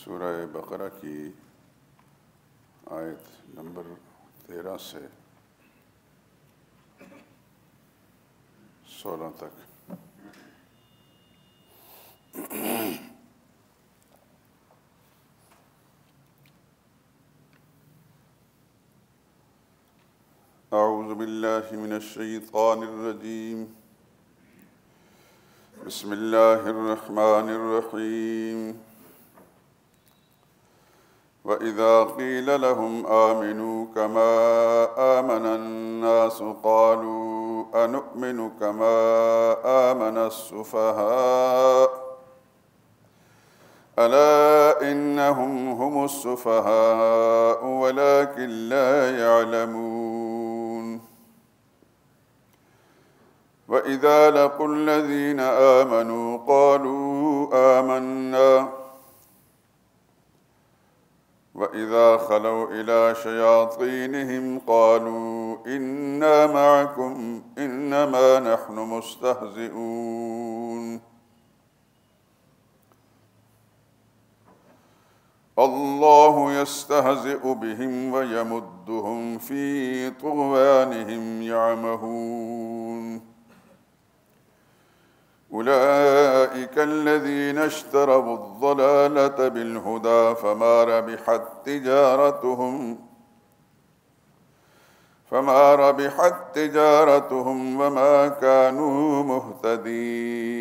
سورہ بقرہ کی آیت نمبر 13 سے 16 تک۔ اعوذ باللہ من الشیطان الرجیم، بسم اللہ الرحمن الرحیم۔ وَإِذَا قِيلَ لَهُمْ آمِنُوا كَمَا آمَنَ النَّاسُ قَالُوا أَنُؤْمِنُ كَمَا آمَنَ السُّفَهَاءُ أَلَا إِنَّهُمْ هُمُ السُّفَهَاءُ وَلَكِنْ لَا يَعْلَمُونَ۔ وَإِذَا لَقُوا الَّذِينَ آمَنُوا قَالُوا آمَنَّا وَإِذَا خَلَوْا إِلَى شَيَاطِينِهِمْ قَالُوا إِنَّا مَعَكُمْ إِنَّمَا نَحْنُ مُسْتَهْزِئُونَ۔ اللَّهُ يَسْتَهْزِئُ بِهِمْ وَيَمُدُّهُمْ فِي طُغْيَانِهِمْ يَعْمَهُونَ۔ أولئك الذين اشتروا الضلالة بالهدى فما ربحت تجارتهم وما كانوا مهتدين۔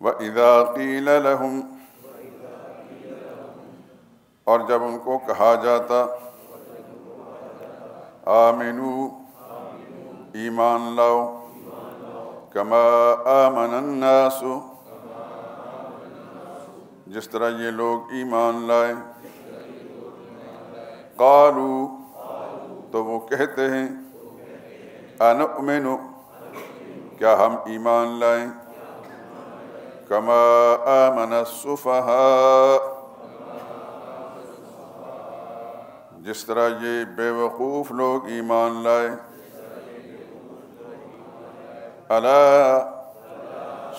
وَإِذَا قِيلَ لَهُمْ، اور جب ان کو کہا جاتا، آمنو، ایمان لاؤ، کما آمن الناس، جس طرح یہ لوگ ایمان لائے، قالوا، تو وہ کہتے ہیں، انؤمن، کیا ہم ایمان لائیں، کما آمن السفہاء، جس طرح یہ بے وقوف لوگ ایمان لائے، الا،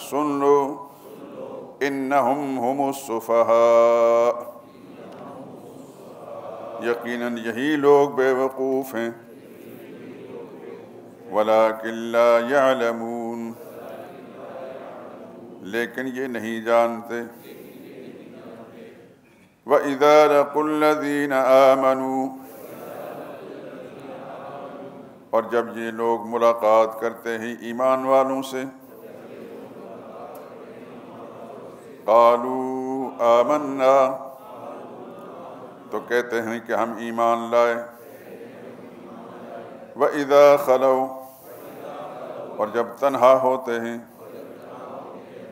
سن لو، انہم ہم السفہاء، یقیناً یہی لوگ بے وقوف ہیں، ولکن لا یعلمون، لیکن یہ نہیں جانتے۔ وَإِذَا لَقُوا الَّذِينَ آمَنُوا، اور جب یہ لوگ ملاقات کرتے ہیں ایمان والوں سے، قالوا آمنا، تو کہتے ہیں کہ ہم ایمان لائے۔ وَإِذَا خَلَوْا، اور جب تنہا ہوتے ہیں،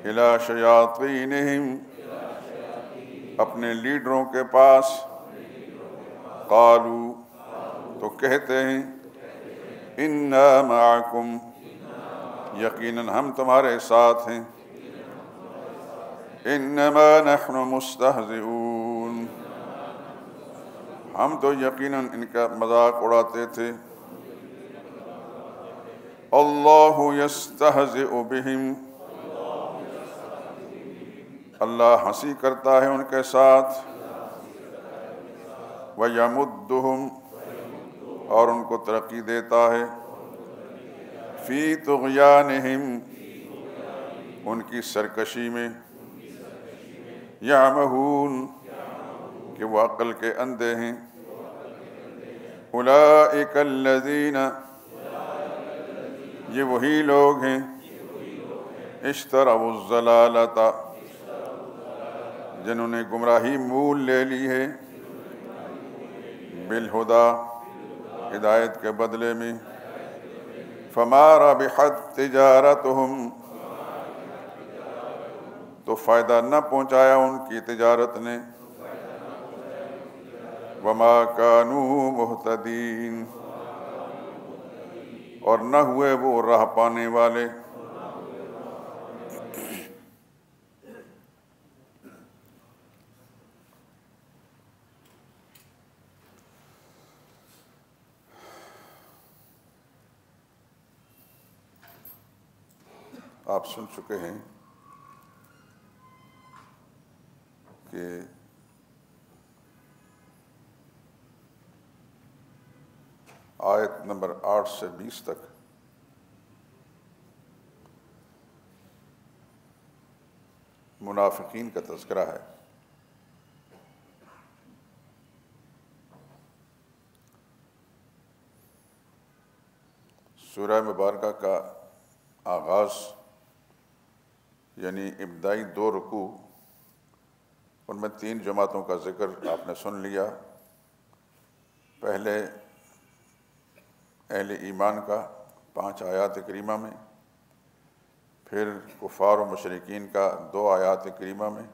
اِلَى شَيَاطِينِهِمْ، اپنے لیڈروں کے پاس، قالوا، تو کہتے ہیں، اِنَّا مَعَكُمْ، یقیناً ہم تمہارے ساتھ ہیں، اِنَّمَا نَحْنُ مُسْتَهْزِئُونَ، ہم تو یقیناً ان کا مذاق اڑاتے تھے۔ اللہ یستہزئ بہم، اللہ ہنسی کرتا ہے ان کے ساتھ، وَيَمُدُّهُمْ، اور ان کو ترقی دیتا ہے، فِي طُغْيَانِهِمْ، ان کی سرکشی میں، يَعْمَهُونَ، کہ وہ عقل کے اندھے ہیں۔ أُولَئِكَ الَّذِينَ، یہ وہی لوگ ہیں، اشتروا الضلالۃ، جنہوں نے گمراہی مول لے لی ہے، بالہدیٰ، ہدایت کے بدلے میں، فما ربحت تجارتہم، تو فائدہ نہ پہنچایا ان کی تجارت نے، وما كانوا مہتدین، اور نہ ہوئے وہ راہ پانے والے۔ آپ سن چکے ہیں کہ آیت نمبر 8 سے 20 تک منافقین کا تذکرہ ہے۔ سورہ مبارکہ کا آغاز یعنی ابتدائی 2 رکوع، ان میں 3 جماعتوں کا ذکر آپ نے سن لیا۔ پہلے اہل ایمان کا 5 آیات کریمہ میں، پھر کفار و مشرکین کا 2 آیات کریمہ میں،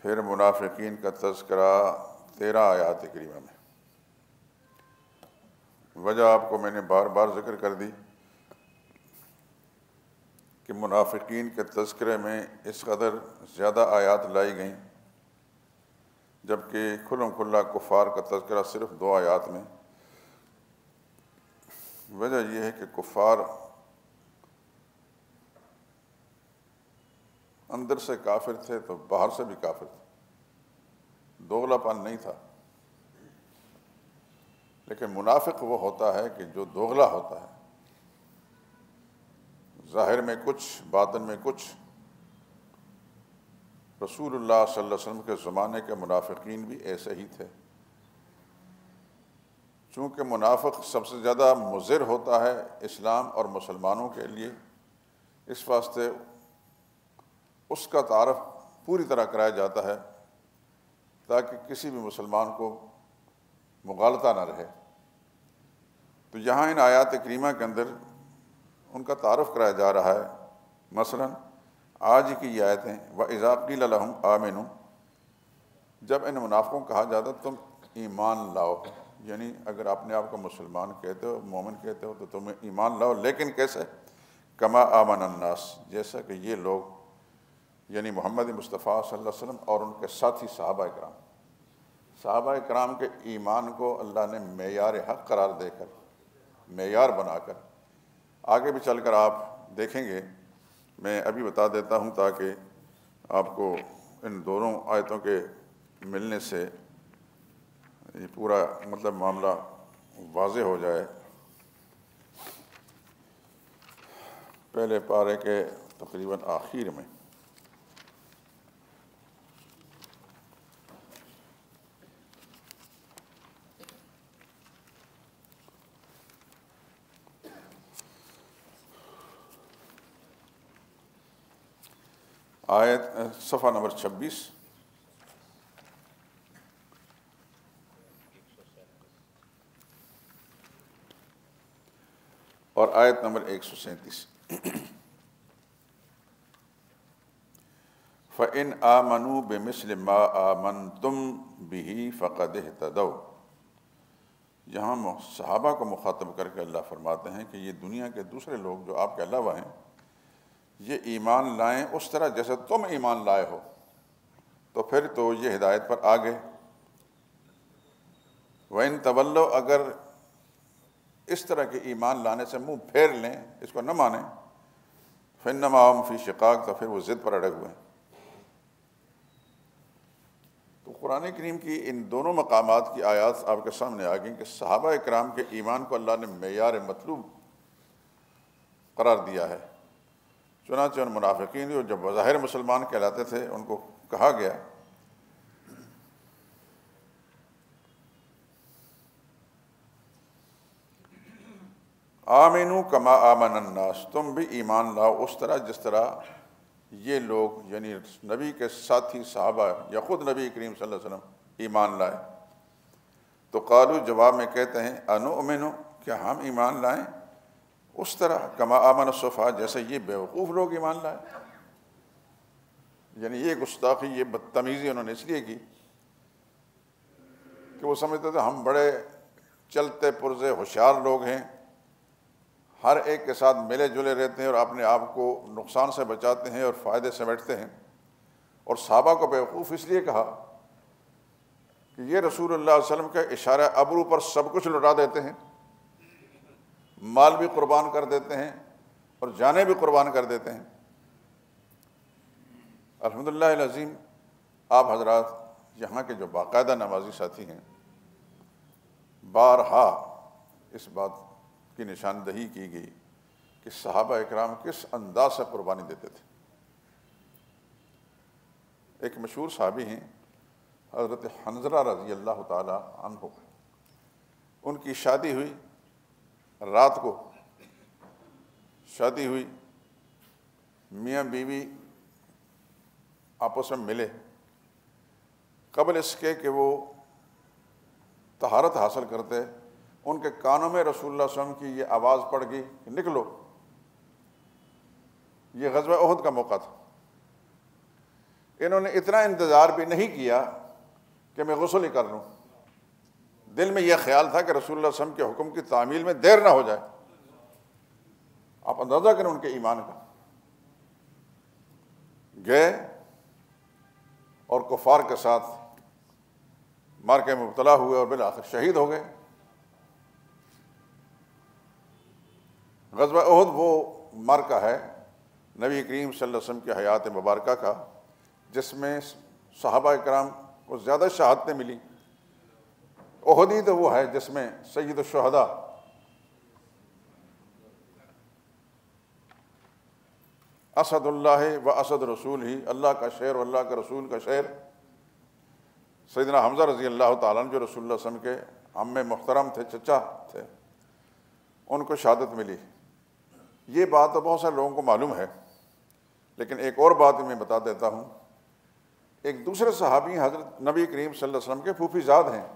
پھر منافقین کا تذکرہ 13 آیات کریمہ میں۔ وجہ آپ کو میں نے بار بار ذکر کر دی کہ منافقین کے تذکرے میں اس قدر زیادہ آیات لائی گئیں، جبکہ کھلم کھلا کفار کا تذکرہ صرف 2 آیات میں۔ وجہ یہ ہے کہ کفار اندر سے کافر تھے تو باہر سے بھی کافر تھے، دوغلا پن نہیں تھا۔ لیکن منافق وہ ہوتا ہے کہ جو دوغلا ہوتا ہے، ظاہر میں کچھ باطن میں کچھ۔ رسول اللہ صلی اللہ علیہ وسلم کے زمانے کے منافقین بھی ایسے ہی تھے۔ چونکہ منافق سب سے زیادہ مضر ہوتا ہے اسلام اور مسلمانوں کے لیے، اس واسطے اس کا تعارف پوری طرح کرایا جاتا ہے تاکہ کسی بھی مسلمان کو مغالطہ نہ رہے۔ تو یہاں ان آیات کریمہ کے اندر ان کا تعارف کرایا جا رہا ہے۔ مثلا آج کی یہ آیتیں وَإِذَا قِيلَ لَهُمْ آمِنُوا، جب ان منافقوں کو کہا جاتا تم ایمان لاؤ، یعنی اگر اپنے آپ کو مسلمان کہتے ہو، مومن کہتے ہو، تو تم ایمان لاؤ، لیکن کیسے؟ کما آمن الناس، جیسا کہ یہ لوگ یعنی محمد مصطفیٰ صلی اللہ علیہ وسلم اور ان کے ساتھی صحابہ کرام کے ایمان کو اللہ نے معیار حق قرار دے کر، معیار بنا کر، آگے بھی چل کر آپ دیکھیں گے۔ میں ابھی بتا دیتا ہوں تاکہ آپ کو ان دونوں آیتوں کے ملنے سے یہ پورا معاملہ واضح ہو جائے۔ پہلے پارے کے تقریباً آخر میں آیت صفحہ نمبر 26 اور آیت نمبر 137۔ فَإِنْ آمَنُوا بِمِثْلِ مَا آمَنْتُمْ بِهِ فَقَدِ اهْتَدَوْا۔ یہاں صحابہ کو مخاطب کر کے اللہ فرماتے ہیں کہ یہ دنیا کے دوسرے لوگ جو آپ کے علاوہ ہیں، یہ ایمان لائیں اس طرح جیسے تم ایمان لائے ہو، تو پھر تو یہ ہدایت پر آ گئے۔ وَإِن تَوَلَّوْا، اگر اس طرح کے ایمان لانے سے منہ پھیر لیں، اس کو نہ مانیں، فَإِنَّمَا هُمْ فِي شِقَاقٍ، تو پھر وہ ضد پر اڑے ہوئے ہیں۔ تو قرآن کریم کی ان دونوں مقامات کی آیات آپ کے سامنے آ گئیں کہ صحابہ کرام کے ایمان کو اللہ نے معیار مطلوب قرار دیا ہے۔ چنانچہ ان منافقین جو بظاہر مسلمان کہلاتے تھے ان کو کہا گیا آمنو کما آمن الناس، تم بھی ایمان لاؤ اس طرح جس طرح یہ لوگ یعنی نبی کے ساتھی صحابہ یا خود نبی کریم صلی اللہ علیہ وسلم ایمان لائے۔ تو قالو، جواب میں کہتے ہیں، انؤمنو، کیا ہم ایمان لائیں اس طرح کما آمن الصفحاء، جیسے یہ بیوقوف لوگ ایمان لائے۔ یعنی یہ گستاخی، یہ بدتمیزی انہوں نے اس لیے کی کہ وہ سمجھتے تھے ہم بڑے چلتے پرزے ہوشیار لوگ ہیں، ہر ایک کے ساتھ ملے جلے رہتے ہیں اور اپنے آپ کو نقصان سے بچاتے ہیں اور فائدے سمیٹتے ہیں۔ اور صحابہ کو بیوقوف اس لیے کہا کہ یہ رسول اللہ صلی اللہ علیہ وسلم کے اشارہ ابرو پر سب کچھ لٹا دیتے ہیں، مال بھی قربان کر دیتے ہیں، اور جانیں بھی قربان کر دیتے ہیں۔ الحمدللہ العظیم، آپ حضرات یہاں کے جو باقاعدہ نمازی ساتھی ہیں، بارہا اس بات کی نشاندہی کی گئی کہ صحابہ اکرام کس انداز سے قربانی دیتے تھے۔ ایک مشہور صحابی ہیں حضرت حنظلہ رضی اللہ تعالی عنہ، ان کی شادی ہوئی، رات کو شادی ہوئی، میاں بیوی آپس میں ملے، قبل اس کے کہ وہ طہارت حاصل کرتے ان کے کانوں میں رسول اللہ صلی اللہ علیہ وسلم کی یہ آواز پڑ گئی کہ نکلو۔ یہ غزوہ احد کا موقع تھا۔ انہوں نے اتنا انتظار بھی نہیں کیا کہ میں غسل ہی کر لوں، دل میں یہ خیال تھا کہ رسول اللہ صلی اللہ علیہ وسلم کے حکم کی تعمیل میں دیر نہ ہو جائے۔ آپ اندازہ کریں ان کے ایمان کا۔ گئے اور کفار کے ساتھ مارکے میں مبتلا ہوئے اور بالآخر شہید ہو گئے۔ غزوہ احد وہ مارکہ ہے نبی کریم صلی اللہ علیہ وسلم کی حیات مبارکہ کا جس میں صحابہ کرام کو زیادہ شہادتیں ملی۔ احد ہی تو وہ ہے جس میں سید الشہداء اسد اللہ و اسد رسول ہی، اللہ کا شعر اور اللہ کا رسول کا شعر، سیدنا حمزہ رضی اللہ تعالیٰ عنہ جو رسول اللہ صلی اللہ علیہ وسلم کے عم محترم تھے، چچا تھے، ان کو شہادت ملی۔ یہ بات تو بہت سارے لوگوں کو معلوم ہے، لیکن ایک اور بات میں بتا دیتا ہوں۔ ایک دوسرے صحابی حضرت نبی کریم صلی اللہ علیہ وسلم کے پھوپھی زاد ہیں،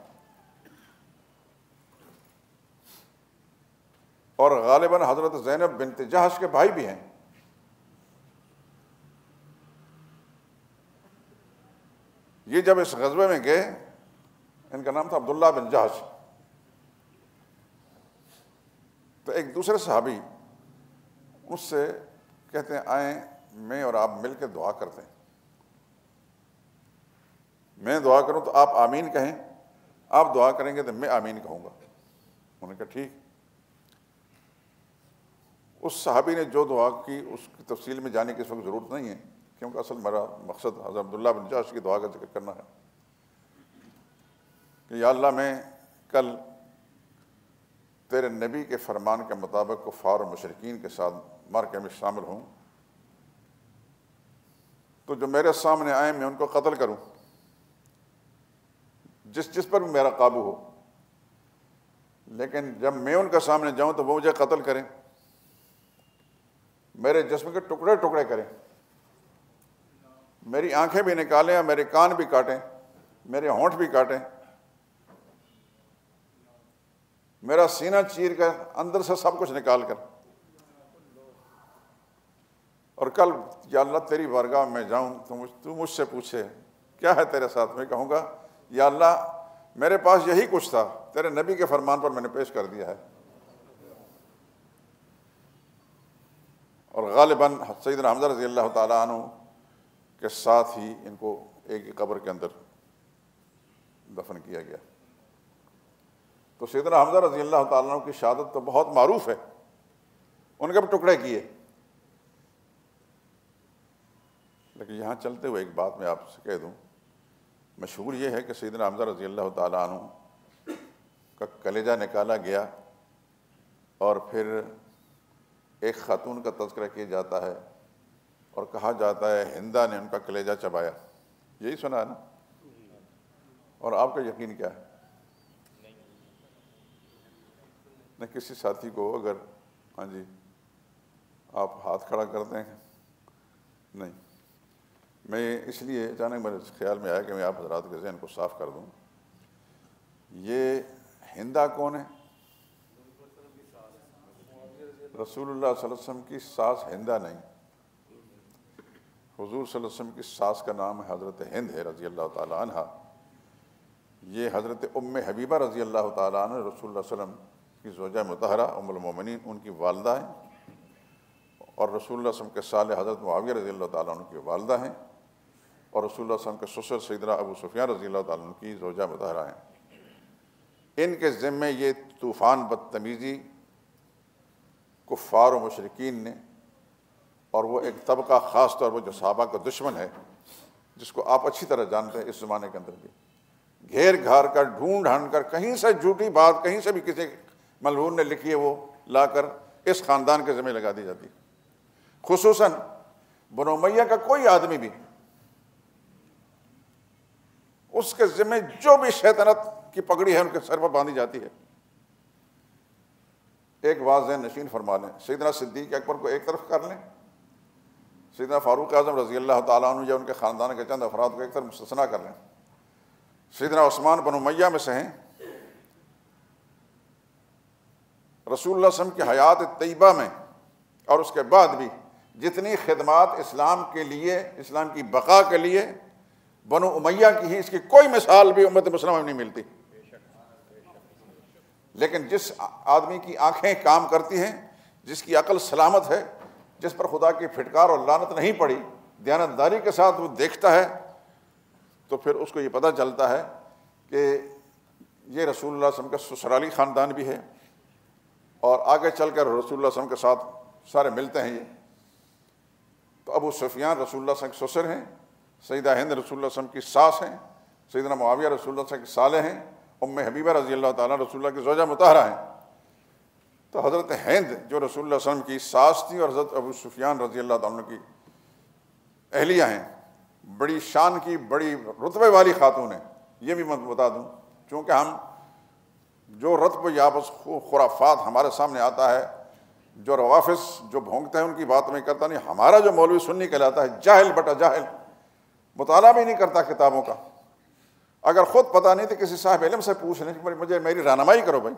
اور غالباً حضرت زینب بنت جہش کے بھائی بھی ہیں۔ یہ جب اس غزوے میں گئے، ان کا نام تھا عبداللہ بن جہش، تو ایک دوسرے صحابی اس سے کہتے ہیں آئیں میں اور آپ مل کے دعا کرتے ہیں، میں دعا کروں تو آپ آمین کہیں، آپ دعا کریں گے تو میں آمین کہوں گا۔ انہوں نے کہا ٹھیک۔ اس صحابی نے جو دعا کی اس کی تفصیل میں جانے کی اس وقت ضرورت نہیں ہے، کیونکہ اصل میرا مقصد حضرت عبداللہ بن جہش کی دعا کا ذکر کرنا ہے کہ یا اللہ میں کل تیرے نبی کے فرمان کے مطابق کفار و مشرکین کے ساتھ مارکے میں شامل ہوں، تو جو میرے سامنے آئیں میں ان کو قتل کروں، جس پر بھی میرا قابو ہو، لیکن جب میں ان کے سامنے جاؤں تو وہ مجھے قتل کریں، میرے جسم کے ٹکڑے ٹکڑے کریں، میری آنکھیں بھی نکالیں اور میرے کان بھی کاٹیں، میرے ہونٹ بھی کاٹیں، میرا سینہ چیر کر اندر سے سب کچھ نکال کر، اور کل یا اللہ تیری بارگاہ میں جاؤں تو مجھ سے پوچھے کیا ہے تیرے ساتھ، میں کہوں گا یا اللہ میرے پاس یہی کچھ تھا، تیرے نبی کے فرمان پر میں نے پیش کر دیا ہے۔ اور غالباً سیدنا حمزہ رضی اللہ تعالیٰ عنہ کے ساتھ ہی ان کو ایک ہی قبر کے اندر دفن کیا گیا۔ تو سیدنا حمزہ رضی اللہ تعالیٰ عنہ کی شہادت تو بہت معروف ہے، ان کے بھی ٹکڑے کیے۔ لیکن یہاں چلتے ہوئے ایک بات میں آپ سے کہہ دوں، مشہور یہ ہے کہ سیدنا حمزہ رضی اللہ تعالیٰ عنہ کا کلیجہ نکالا گیا اور پھر ایک خاتون کا تذکرہ کیا جاتا ہے اور کہا جاتا ہے ہندا نے ان کا کلیجہ چبایا۔ یہی سنا ہے نا؟ اور آپ کا یقین کیا ہے؟ نہ کسی ساتھی کو اگر ہاں جی آپ ہاتھ کھڑا کرتے ہیں؟ نہیں۔ میں اس لیے اچانک میرے خیال میں آیا کہ میں آپ حضرات کے ذہن کو صاف کر دوں۔ یہ ہندا کون ہے؟ رسول اللہ صلی اللہ علیہ وسلم کی ساس ہندا نہیں، حضور صلی اللہ علیہ وسلم کی ساس کا نام حضرت ہند ہے رضی اللہ تعالی عنہ۔ یہ حضرت ام حبیبہ رضی اللہ تعالی عنہ رسول اللہ صلی اللہ علیہ وسلم کی زوجہ مطہرہ ام المومنین ان کی والدہ ہیں، اور رسول اللہ صلی اللہ علیہ وسلم کے سالے حضرت معاویہ رضی اللہ تعالیٰ عنہ کی والدہ ہیں، اور رسول اللہ صلی اللہ علیہ وسلم کے سسر سیدنا ابو سفیان رضی اللہ تعالیٰ عنہ کی زوجہ مطہرہ ہیں۔ ان کے ذمے یہ طوفان بدتمیزی کفار و مشرکین نے اور وہ ایک طبقہ خاص طور پر جو صحابہ کا دشمن ہے، جس کو آپ اچھی طرح جانتے ہیں اس زمانے کے اندر بھی، گھیر گھار کر ڈھونڈ ڈھانڈ کر کہیں سے جھوٹی بات کہیں سے بھی کسی ملعون نے لکھی ہے وہ لا کر اس خاندان کے ذمہ لگا دی جاتی، خصوصاً بنو امیہ کا کوئی آدمی بھی اس کے ذمہ جو بھی شیطنت کی پگڑی ہے ان کے سر پر باندھی جاتی ہے۔ ایک واضح نشین فرما لیں، سیدنا صدیق اکبر کو ایک طرف کر لیں، سیدنا فاروق اعظم رضی اللہ تعالیٰ عنہ یا ان کے خاندان کے چند افراد کو ایک طرف مستثنیٰ کر لیں، سیدنا عثمان بن امیہ میں سے ہیں، رسول اللہ صلی اللہ علیہ وسلم کی حیات طیبہ میں اور اس کے بعد بھی جتنی خدمات اسلام کے لیے، اسلام کی بقا کے لیے بنو امیہ کی ہیں، اس کی کوئی مثال بھی امت مسلمہ میں نہیں ملتی۔ لیکن جس آدمی کی آنکھیں کام کرتی ہیں، جس کی عقل سلامت ہے، جس پر خدا کی پھٹکار اور لعنت نہیں پڑی، دیانتداری کے ساتھ وہ دیکھتا ہے، تو پھر اس کو یہ پتہ چلتا ہے کہ یہ رسول اللہ صلی اللہ علیہ وسلم کا سسرالی خاندان بھی ہے، اور آگے چل کر رسول اللہ صلی اللہ علیہ وسلم کے ساتھ سارے ملتے ہیں۔ یہ تو ابو سفیان رسول اللہ صلی اللہ علیہ وسلم کے سسر ہیں، سیدہ ہند رسول اللہ صلی اللہ علیہ وسلم کی ساس ہیں، سیدنا معاویہ رسول اللہ صلی اللہ علیہ وسلم کے سالے ہیں، ام حبیبہ رضی اللہ تعالیٰ رسول اللہ کی زوجہ مطہرہ ہیں۔ تو حضرت ہند جو رسول اللہ صلی اللہ علیہ وسلم کی ساس تھی اور حضرت ابو سفیان رضی اللہ تعالیٰ کی اہلیہ ہیں، بڑی شان کی، بڑی رتبے والی خاتون ہیں۔ یہ بھی میں بتا دوں، چونکہ ہم جو رتب یا بس خرافات ہمارے سامنے آتا ہے، جو روافظ جو بھونکتے ہیں ان کی بات میں کرتا نہیں، ہمارا جو مولوی سنی کہلاتا ہے جاہل بٹا جاہل، مطالعہ بھی نہیں کرتا کتابوں کا، اگر خود پتہ نہیں تو کسی صاحب علم سے پوچھ لیں کہ مجھے میری رہنمائی کرو بھائی،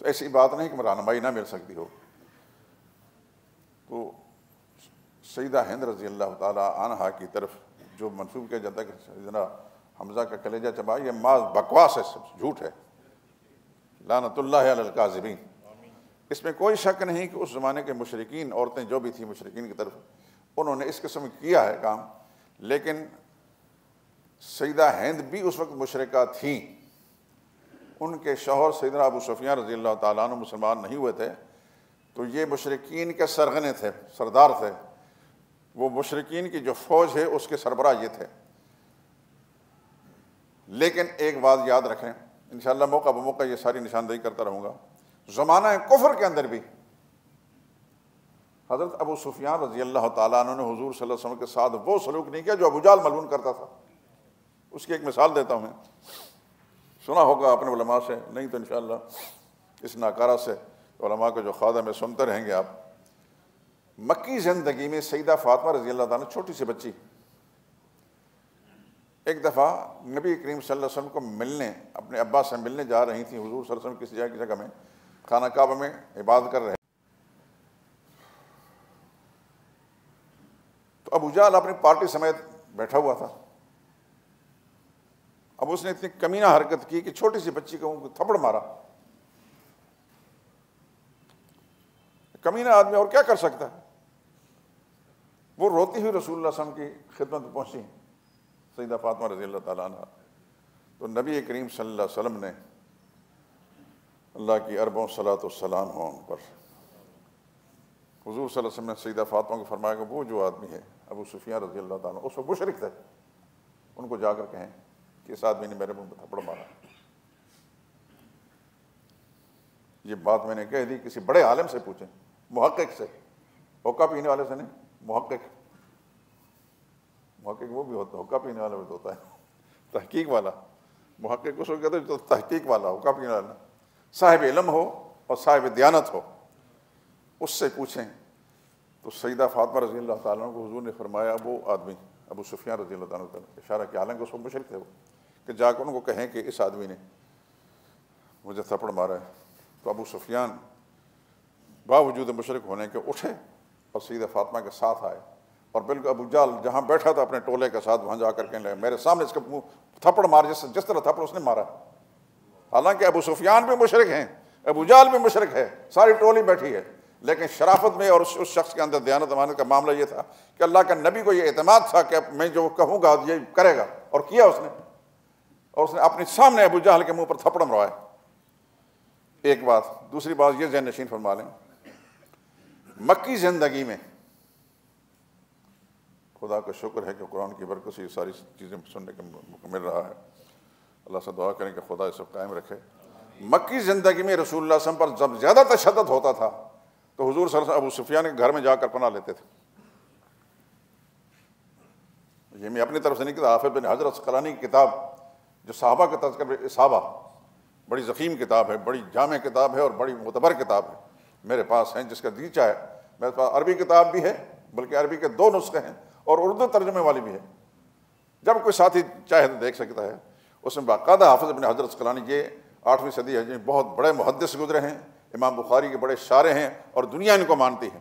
تو ایسی بات نہیں کہ رہنمائی نہ مل سکتی ہو۔ تو سیدہ ہند رضی اللہ تعالیٰ عنہا کی طرف جو منسوب کیا جاتا ہے کہ سیدنا حمزہ کا کلیجہ چبا، یہ ماں بکواس ہے، سب جھوٹ ہے، لعنت اللہ علی الکاذبین۔ اس میں کوئی شک نہیں کہ اس زمانے کے مشرکین، عورتیں جو بھی تھیں مشرکین کی طرف، انہوں نے اس قسم کیا ہے کام، لیکن سیدہ ہند بھی اس وقت مشرکہ تھیں، ان کے شوہر سیدنا ابو سفیان رضی اللہ تعالیٰ عنہ مسلمان نہیں ہوئے تھے، تو یہ مشرکین کے سرغنے تھے، سردار تھے، وہ مشرکین کی جو فوج ہے اس کے سربراہ یہ تھے۔ لیکن ایک بات یاد رکھیں، انشاءاللہ موقع بموقع یہ ساری نشاندہی کرتا رہوں گا، زمانہ کفر کے اندر بھی حضرت ابو سفیان رضی اللہ تعالیٰ عنہ نے حضور صلی اللہ علیہ وسلم کے ساتھ وہ سلوک نہیں کیا جو ابو جہل ملعون کرتا تھا۔ اس کی ایک مثال دیتا ہوں، میں سنا ہوگا اپنے علماء سے، نہیں تو انشاءاللہ اس ناکارہ سے علماء کے جو خادم میں سنتے رہیں گے آپ۔ مکی زندگی میں سیدہ فاطمہ رضی اللہ تعالیٰ چھوٹی سی بچی ایک دفعہ نبی کریم صلی اللہ علیہ وسلم کو ملنے، اپنے ابا سے ملنے جا رہی تھیں، حضور صلی اللہ علیہ وسلم کسی جگہ میں خانہ کعبہ میں عبادت کر رہے، تو ابو جہل اپنی پارٹی سمیت بیٹھا ہوا تھا۔ اب اس نے اتنی کمینہ حرکت کی کہ چھوٹی سی بچی کو تھپڑ مارا۔ کمینہ آدمی اور کیا کر سکتا ہے؟ وہ روتی ہوئی رسول اللہ صلی اللہ علیہ وسلم کی خدمت میں پہنچی، سیدہ فاطمہ رضی اللہ تعالیٰ عنہ، تو نبی کریم صلی اللہ علیہ وسلم نے، اللہ کی اربوں صلاۃ والسلام ہوں ان پر، حضور صلی اللہ علیہ وسلم نے سیدہ فاطمہ کو فرمایا کہ وہ جو آدمی ہے ابو سفیان رضی اللہ تعالیٰ اس وقت مشرک تھے، ان کو جا کر کہیں کہ اس آدمی نے میرے منہ پہ تھپڑ مارا۔ یہ بات میں نے کہہ دی، کسی بڑے عالم سے پوچھیں، محقق سے، ہوکا پینے والے سے نہیں، محقق وہ بھی ہوتا ہے، ہوکا پینے والا بھی ہوتا ہے، تحقیق والا محقق اس کو کہتے ہیں جو تحقیق والا، ہوکا پینے والا، صاحب علم ہو اور صاحب دیانت ہو، اس سے پوچھیں۔ تو سیدہ فاطمہ رضی اللہ تعالیٰ عنہ کو حضور نے فرمایا وہ آدمی ابو سفیان رضی اللہ تعالیٰ عنہ، اشارہ کیا، حالانکہ اس کو مشرک تھے وہ، کہ جا کر ان کو کہیں کہ اس آدمی نے مجھے تھپڑ مارا ہے۔ تو ابو سفیان باوجود مشرک ہونے کے اٹھے اور سیدہ فاطمہ کے ساتھ آئے، اور بالکل ابو جہل جہاں بیٹھا تھا اپنے ٹولے کے ساتھ وہاں جا کر کہنے لگے میرے سامنے اس کا منہ تھپڑ مار، جس طرح تھپڑ اس نے مارا۔ حالانکہ ابو سفیان بھی مشرک ہیں، ابو جہل بھی مشرک ہے، ساری ٹولی بیٹھی ہے، لیکن شرافت میں اور اس شخص کے اندر دیانت امانت کا معاملہ یہ تھا کہ اللہ کا نبی کو یہ اعتماد تھا کہ میں جو کہوں گا یہ کرے گا، اور کیا اس نے، اور اس نے اپنے سامنے ابو جہل کے منہ پر تھپڑ مروایا۔ ایک بات، دوسری بات یہ ذہن نشین فرما لیں، مکی زندگی میں خدا کا شکر ہے کہ قرآن کی برکت سے یہ ساری چیزیں سننے کا موقع مل رہا ہے. اللہ سے دعا کریں کہ خدا یہ سب قائم رکھے. مکی زندگی میں رسول اللہ صلی اللہ علیہ وسلم پر جب زیادہ تشدد ہوتا تھا تو حضور صلی اللہ علیہ وسلم ابو سفیان کے گھر میں جا کر پناہ لیتے تھے. یہ میں اپنی طرف سے نہیں کہتا، حافظ بن حجر عسقلانی کی کتاب جو صحابہ کا تذکرہ اصحابہ، بڑی ضخیم کتاب ہے، بڑی جامع کتاب ہے اور بڑی معتبر کتاب ہے، میرے پاس ہیں. جس کا جی چاہے، میرے پاس عربی کتاب بھی ہے، بلکہ عربی کے 2 نسخے ہیں اور اردو ترجمے والی بھی ہے. جب کوئی ساتھی چاہے تو دیکھ سکتا ہے. اس میں باقاعدہ حافظ بن حجر عسقلانی، یہ 8ویں صدی ہے، بہت بڑے محدث گزرے ہیں، امام بخاری کے بڑے شارح ہیں اور دنیا ان کو مانتی ہے.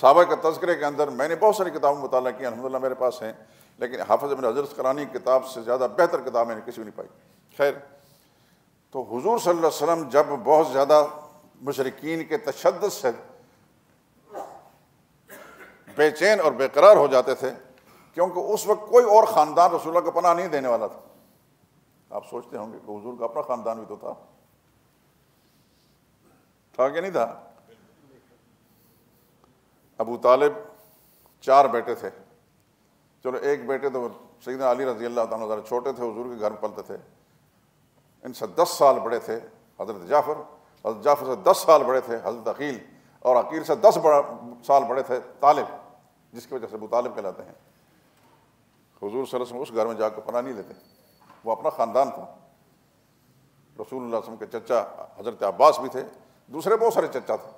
صحابہ کے تذکرے کے اندر میں نے بہت ساری کتابوں میں مطالعہ کیا، الحمدللہ میرے پاس ہیں، لیکن حافظ بن حجر عسقلانی کی کتاب سے زیادہ بہتر کتاب میں نے کسی بھی نہیں پائی. خیر، تو حضور صلی اللہ علیہ وسلم جب بہت زیادہ مشرکین کے تشدد سے بے چین اور بے قرار ہو جاتے تھے، کیونکہ اس وقت کوئی اور خاندان رسول اللہ کو پناہ نہیں دینے والا تھا. آپ سوچتے ہوں گے کہ حضور کا اپنا خاندان بھی تو تھا کہ نہیں تھا؟ ابو طالب 4 بیٹے تھے. چلو ایک بیٹے تو سیدنا علی رضی اللہ تعالیٰ ذرا چھوٹے تھے، حضور کے گھر میں پلتے تھے. ان سے 10 سال بڑے تھے حضرت جعفر سے 10 سال بڑے تھے حضرت عقیل، اور عقیل سے 10 سال بڑے تھے طالب، جس کی وجہ سے ابو طالب کہلاتے ہیں. حضور صلی اللہ علیہ وسلم اس گھر میں جا کے پناہ نہیں لیتے، وہ اپنا خاندان تھا. رسول اللہ علیہ وسلم کے چچا حضرت عباس بھی تھے، دوسرے بہت سارے چچا تھے.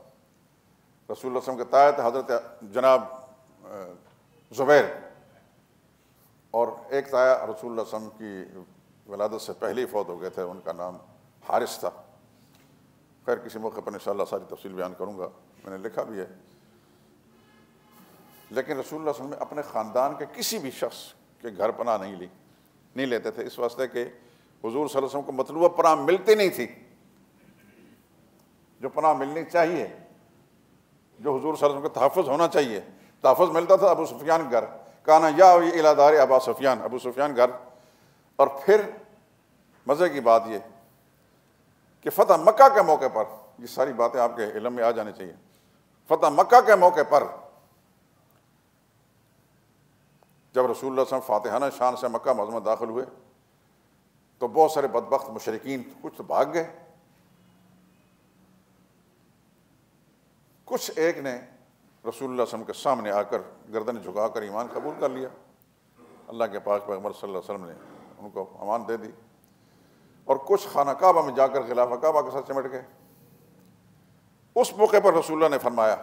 رسول اللہ علیہ وسلم کے تایا تھے حضرت جناب زبیر، اور ایک تایا رسول اللہ علیہ وسلم کی ولادت سے پہلے ہی فوت ہو گئے تھے، ان کا نام حارث تھا. خیر، کسی موقع پر انشاءاللہ ساری تفصیل بیان کروں گا، میں نے لکھا بھی ہے. لیکن رسول اللہ صلی اللہ علیہ وسلم اپنے خاندان کے کسی بھی شخص کے گھر پناہ نہیں لیتے تھے، اس واسطے کہ حضور صلی اللہ علیہ وسلم کو مطلوبہ پناہ ملتی نہیں تھی جو پناہ ملنی چاہیے، جو حضور صلی اللہ علیہ وسلم کا تحفظ ہونا چاہیے. تحفظ ملتا تھا ابو سفیان گھر، کانا یاوی الی دار ابا سفیان، ابو سفیان گھر. اور پھر مزے کی بات یہ کہ فتح مکہ کے موقع پر، یہ ساری باتیں آپ کے علم میں آ جانی چاہیے، فتح مکہ کے موقع پر جب رسول اللہ صلی اللہ علیہ وسلم فاتحانہ شان سے مکہ معظمہ داخل ہوئے تو بہت سارے بدبخت مشرکین کچھ تو بھاگ گئے، کچھ ایک نے رسول اللہ صلی اللہ علیہ وسلم کے سامنے آ کر گردن جھکا کر ایمان قبول کر لیا. اللہ کے پاک پیغمبر صلی اللہ علیہ وسلم نے ان کو امان دے دی، اور کچھ خانہ کعبہ میں جا کر خلاف کعبہ کے ساتھ چمٹ گئے. اس موقع پر رسول اللہ نے فرمایا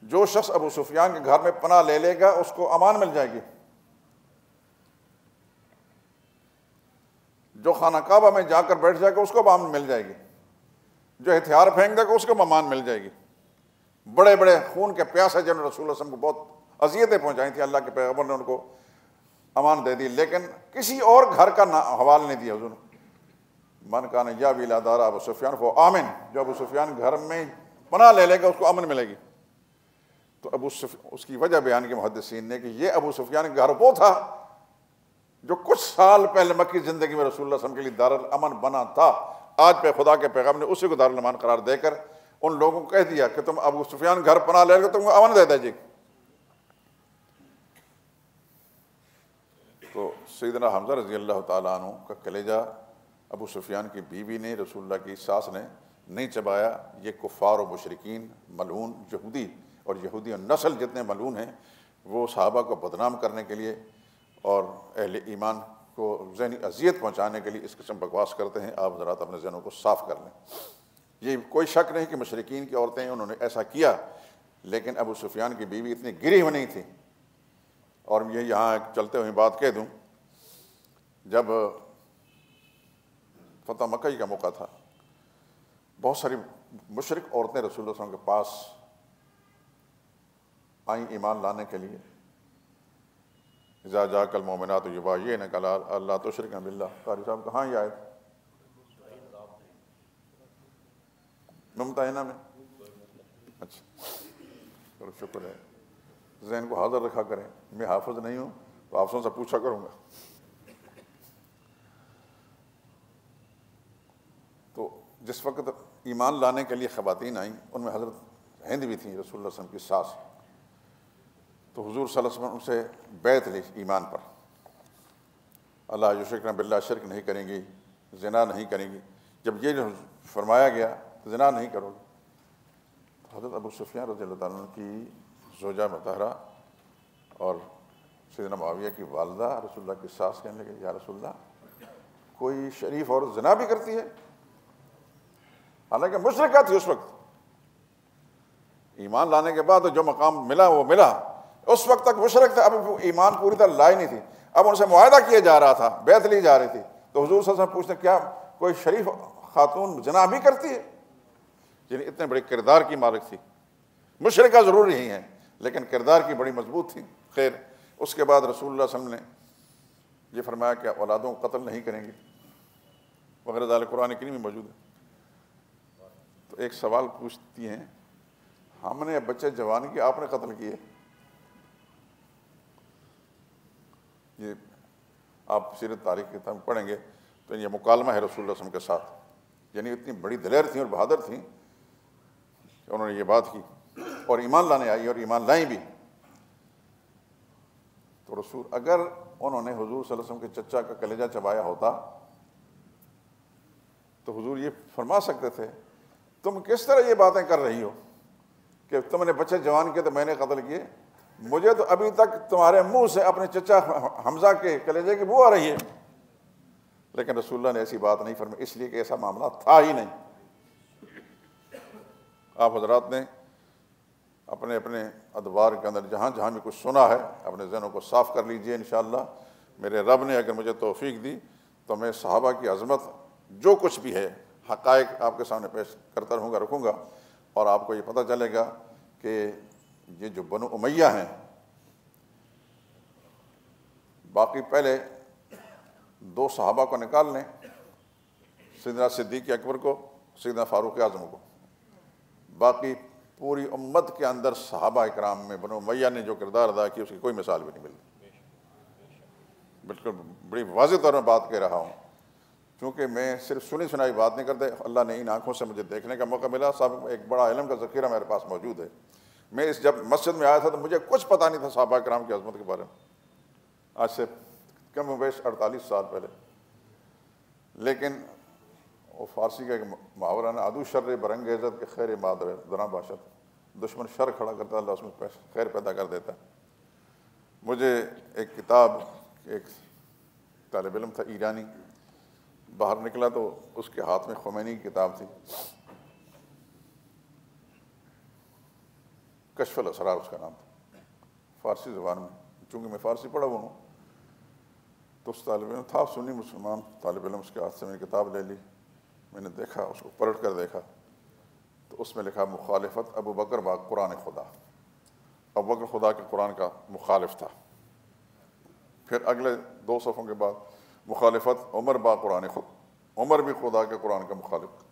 جو شخص ابو سفیان کے گھر میں پناہ لے لے گا اس کو امان مل جائے گی، جو خانہ کعبہ میں جا کر بیٹھ جائے گا اس کو امان مل جائے گی، جو ہتھیار پھینک دے گا اس کو امان مل جائے گی. بڑے بڑے خون کے پیاسے جنہوں نے رسول اللہ صلی اللہ علیہ وسلم کو بہت اذیتیں پہنچائی تھیں، اللہ کے پیغمبر نے ان کو امان دے دی، لیکن کسی اور گھر کا حوالہ نہیں دیا حضور. من کان یاوی الی دار ابو سفیان فہو آمن، جو ابو سفیان گھر میں پناہ لے لے گا اس کو امن ملے گی. تو اس کی وجہ بیان کی محدثین نے کہ یہ ابو سفیان کا گھر وہ تھا جو کچھ سال پہلے مکی زندگی میں رسول اللہ صلی اللہ علیہ وسلم کے لیے دارالامن بنا تھا. آج پہ خدا کے پیغام نے اسی کو دارالامن قرار دے کر ان لوگوں کو کہہ دیا کہ تم ابو سفیان گھر پناہ لے لو، تم کو امن دے دیجیے. تو سیدنا حمزہ رضی اللہ تعالیٰ عنہ کا کلیجہ ابو سفیان کی بیوی نے، رسول اللہ کی ساس نے نہیں چبایا. یہ کفار و مشرکین، ملعون یہودی اور یہودی نسل جتنے ملعون ہیں، وہ صحابہ کو بدنام کرنے کے لیے اور اہل ایمان کو ذہنی اذیت پہنچانے کے لیے اس قسم بکواس کرتے ہیں. آپ حضرات اپنے ذہنوں کو صاف کر لیں. یہ کوئی شک نہیں کہ مشرکین کی عورتیں انہوں نے ایسا کیا، لیکن ابو سفیان کی بیوی اتنی گری ہوئی نہیں تھی. اور یہ یہاں چلتے ہوئے بات کہہ دوں، جب فتح مکہ کا موقع تھا، بہت ساری مشرک عورتیں رسول اللہ صلی اللہ علیہ وسلم کے پاس آئیں ایمان لانے کے لیے. اذا جاءک المؤمنات یبایعنک علی الا تشرکن باللہ. قاری صاحب کہاں یہ آیت؟ ممتحنہ میں. اچھا، چلو شکر ہے، ذہن کو حاضر رکھا کریں. میں حافظ نہیں ہوں تو آپ سے پوچھا کروں گا. تو جس وقت ایمان لانے کے لیے خواتین آئیں، ان میں حضرت ہند بھی تھیں رسول اللہ صلی اللہ علیہ وسلم کی ساس، تو حضور صلی اللہ علیہ وسلم ان سے بیعت لی ایمان پر، اللہ یشرکن باللہ، شرک نہیں کریں گی، زنا نہیں کریں گی۔ جب یہ فرمایا گیا تو زنا نہیں کرو گے، تو حضرت ابو سفیان رضی اللہ تعالیٰ عنہ کی زوجہ مطہرہ اور سیدنا معاویہ کی والدہ رسول اللہ کی ساس کہنے لگے یا رسول اللہ، کوئی شریف عورت زنا بھی کرتی ہے؟ حالانکہ مشرکہ تھی اس وقت، ایمان لانے کے بعد جو مقام ملا وہ ملا، اس وقت تک مشرک تھا، اب ایمان پوری طرح لائی نہیں تھی، اب ان سے معاہدہ کیا جا رہا تھا، بیعت لی جا رہی تھی، تو حضور صلی اللہ علیہ وسلم پوچھتے کیا کوئی شریف خاتون زنا بھی کرتی ہے؟ یعنی اتنے بڑے کردار کی مالک تھی، مشرکہ ضرور نہیں ہیں لیکن کردار کی بڑی مضبوط تھی۔ خیر، اس کے بعد رسول اللہ صلی اللہ علیہ وسلم نے یہ فرمایا کہ اولادوں کو قتل نہیں کریں گے وغیرہ، ذالک قرآن کریم میں موجود ہے۔ تو ایک سوال پوچھتی ہیں، ہم نے بچے جوان کی، آپ نے قتل کیے؟ یہ آپ سیرت تاریخ کی کتاب پڑھیں گے تو یہ مکالمہ ہے رسول اللہ صلی اللہ علیہ وسلم کے ساتھ، یعنی اتنی بڑی دلیر تھیں اور بہادر تھیں کہ انہوں نے یہ بات کی اور ایمان لانے آئی اور ایمان لائیں بھی۔ تو رسول، اگر انہوں نے حضور صلی اللہ علیہ وسلم کے چچا کا کلیجہ چبایا ہوتا تو حضور یہ فرما سکتے تھے تم کس طرح یہ باتیں کر رہی ہو کہ تم نے بچے جوان کیے تو میں نے قتل کیے، مجھے تو ابھی تک تمہارے منہ سے اپنے چچا حمزہ کے کلیجے کی بو آ رہی ہے۔ لیکن رسول اللہ نے ایسی بات نہیں فرمائی، اس لیے کہ ایسا معاملہ تھا ہی نہیں۔ آپ حضرات نے اپنے اپنے ادوار کے اندر جہاں جہاں بھی کچھ سنا ہے اپنے ذہنوں کو صاف کر لیجئے انشاءاللہ۔ میرے رب نے اگر مجھے توفیق دی تو میں صحابہ کی عظمت جو کچھ بھی ہے حقائق آپ کے سامنے پیش کرتا رہوں گا، رکھوں گا، اور آپ کو یہ پتہ چلے گا کہ یہ جو بنو امیہ ہیں، باقی پہلے دو صحابہ کو نکال لیں، سیدنا صدیق اکبر کو، سیدنا فاروق اعظم کو، باقی پوری امت کے اندر صحابہ اکرام میں بنو امیہ نے جو کردار ادا کیا اس کی کوئی مثال بھی نہیں ملتی۔ بالکل بڑی واضح طور میں بات کہہ رہا ہوں، چونکہ میں صرف سنی سنائی بات نہیں کرتے، اللہ نے ان آنکھوں سے مجھے دیکھنے کا موقع ملا، صاحب ایک بڑا علم کا ذخیرہ میرے پاس موجود ہے۔ میں جب مسجد میں آیا تھا تو مجھے کچھ پتہ نہیں تھا صحابہ کرام کی عظمت کے بارے میں، آج سے کم و بیش 48 سال پہلے، لیکن وہ فارسی کا ایک محاورہ نا، عدو شر برانگیزت کے خیر مادر درا باشد، دشمن شر کھڑا کرتا ہے اللہ اس میں خیر پیدا کر دیتا ہے۔ مجھے ایک کتاب، ایک طالب علم تھا ایرانی، باہر نکلا تو اس کے ہاتھ میں خمینی کی کتاب تھی، کشف الاسرار اس کا نام تھا، فارسی زبان میں، چونکہ میں فارسی پڑھا ہوا ہوں تو اس طالب علم تھا سنی مسلمان طالب علم، اس کے ہاتھ سے میں نے کتاب لے لی، میں نے دیکھا، اس کو پلٹ کر دیکھا تو اس میں لکھا مخالفت ابو بکر با قرآن خدا، ابو بکر خدا کے قرآن کا مخالف تھا۔ پھر اگلے 2 صفحوں کے بعد مخالفت عمر با قرآن خدا، عمر بھی خدا کے قرآن کا مخالف۔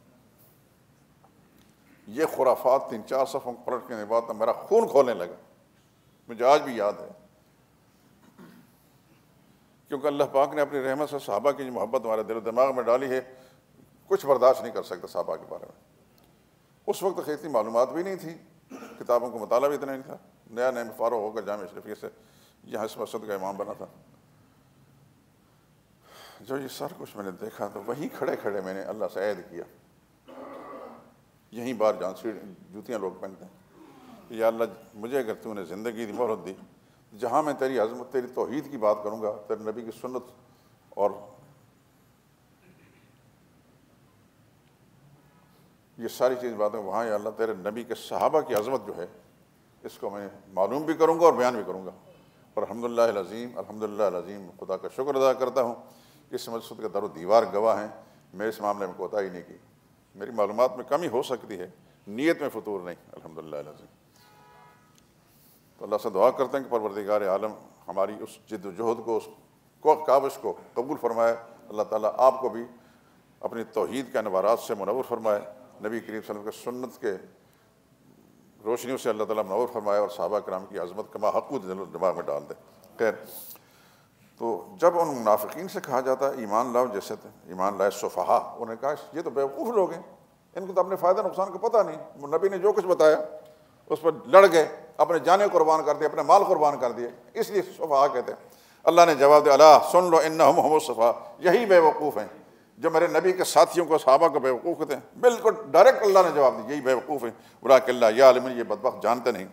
یہ خرافات 3-4 صفحوں پلٹنے کے بعد میرا خون کھولنے لگا، مجھے آج بھی یاد ہے، کیونکہ اللہ پاک نے اپنی رحمت سے صحابہ کی جو محبت ہمارے دل و دماغ میں ڈالی ہے، کچھ برداشت نہیں کر سکتا صحابہ کے بارے میں۔ اس وقت اتنی معلومات بھی نہیں تھی، کتابوں کو مطالعہ بھی اتنا نہیں تھا، نیا نیا فارغ ہو کر جامعہ اشرفیہ سے یہاں اس مسجد کا امام بنا تھا۔ جو یہ سر کچھ میں نے دیکھا تو وہیں کھڑے کھڑے میں نے اللہ سے عہد کیا، یہیں بار جان سیڑھ جوتیاں لوگ پہنتے ہیں، یا اللہ مجھے اگر تو نے زندگی دی، مہلت دی، جہاں میں تیری عظمت، تیری توحید کی بات کروں گا، تیرے نبی کی سنت اور یہ ساری چیز باتیں، وہاں یا اللہ تیرے نبی کے صحابہ کی عظمت جو ہے اس کو میں معلوم بھی کروں گا اور بیان بھی کروں گا۔ اور الحمدللہ العظیم، الحمدللہ العظیم، خدا کا شکر ادا کرتا ہوں کہ اس مسجد کے در و دیوار گواہ ہیں، میں اس معاملے میں کوتاہی نہیں کی، میری معلومات میں کمی ہو سکتی ہے، نیت میں فطور نہیں، الحمدللہ العظیم۔ تو اللہ سے دعا کرتے ہیں کہ پروردگار عالم ہماری اس جد و جہد کو، اس کاوش کو قبول فرمائے، اللہ تعالیٰ آپ کو بھی اپنی توحید کے انوارات سے منور فرمائے، نبی کریم صلی اللہ علیہ وسلم کے سنت کے روشنیوں سے اللہ تعالیٰ منور فرمائے، اور صحابہ کرام کی عظمت کما حقو دل و دماغ میں ڈال دے۔ خیر، تو جب ان منافقین سے کہا جاتا ہے ایمان لاؤ، جیسے ایمان لائے صفحاء، انہوں نے کہا یہ تو بیوقوف لوگ ہیں، ان کو تو اپنے فائدہ نقصان کا پتہ نہیں، نبی نے جو کچھ بتایا اس پر لڑ گئے، اپنے جانیں قربان کر دیے، اپنے مال قربان کر دیے، اس لیے صفحاء کہتے ہیں۔ اللہ نے جواب دیا الا سن لو انہم هم الصفحاء، یہی بے وقوف ہیں جو میرے نبی کے ساتھیوں کو صحابہ کو بے وقوف کہتے ہیں۔ بالکل ڈائریکٹ اللہ نے جواب دیا، یہی بے وقوف ہیں، اولئک لا یعلمون، یہ بدبخت جانتے نہیں۔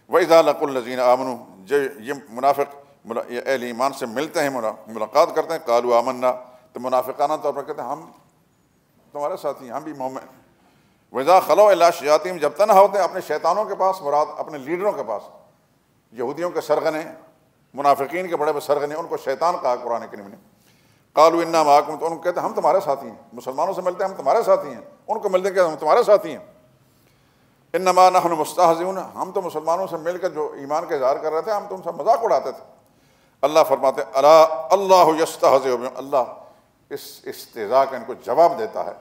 وَإِذَا لَقُوا الَّذِينَ آمَنُوا، جب یہ منافق اہل ایمان سے ملتے ہیں، ملاقات کرتے ہیں، قالوا آمنا، تو منافقانہ طور پر کہتے ہیں ہم تمہارے ساتھی ہیں، ہم بھی مومن۔ وَإِذَا خَلَوْا إِلَىٰ شَيَاطِینِهِمْ، جب تنہا ہوتے ہیں اپنے شیطانوں کے پاس، مراد اپنے لیڈروں کے پاس، یہودیوں کے سرغنے، منافقین کے بڑے بڑے سرغنے، ان کو شیطان کہا قرآن کریم نے۔ قالوا انا معکم، تو ان کو کہتے ہیں ہم تمہارے ساتھی ہیں، مسلمانوں سے ملتے ہیں ہم تمہارے ساتھی ہیں، ان کو ملتے ہیں کہ ہم تمہارے ساتھی ہیں۔ انما نحن مستہزئون، ہم تو مسلمانوں سے مل کر جو ایمان کا اظہار کر رہے تھے، ہم تو ان سے مذاق اڑاتے تھے۔ اللہ فرماتے ہیں الا اللہ یستہزئ بہم، اللہ اس استہزاء کا ان کو جواب دیتا ہے۔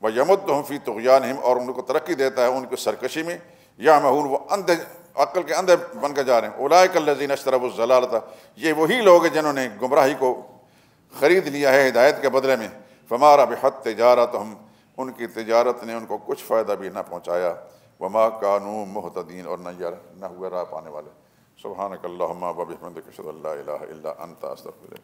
وَيَمُدُّهُمْ فِي طُغْيَانِهِمْ، اور ان کو ترقی دیتا ہے ان کی سرکشی میں۔ یعمہون، وہ اندھے، عقل کے اندھے بن کے جا رہے ہیں۔ اولئک الذین اشتروا الضلالۃ، یہ وہی لوگ ہیں جنہوں نے گمراہی کو خرید لیا ہے ہدایت کے بدلے میں۔ فما ربحت تجارتہم، ان کی تجارت نے ان کو کچھ فائدہ بھی نہ پہنچایا۔ وما کانوا مہتدین، اور نہ ہوئے راہ پانے والے۔ سبحانک اللہم و بحمدک، اشہد ان لا الہ الا انت، استغفرک۔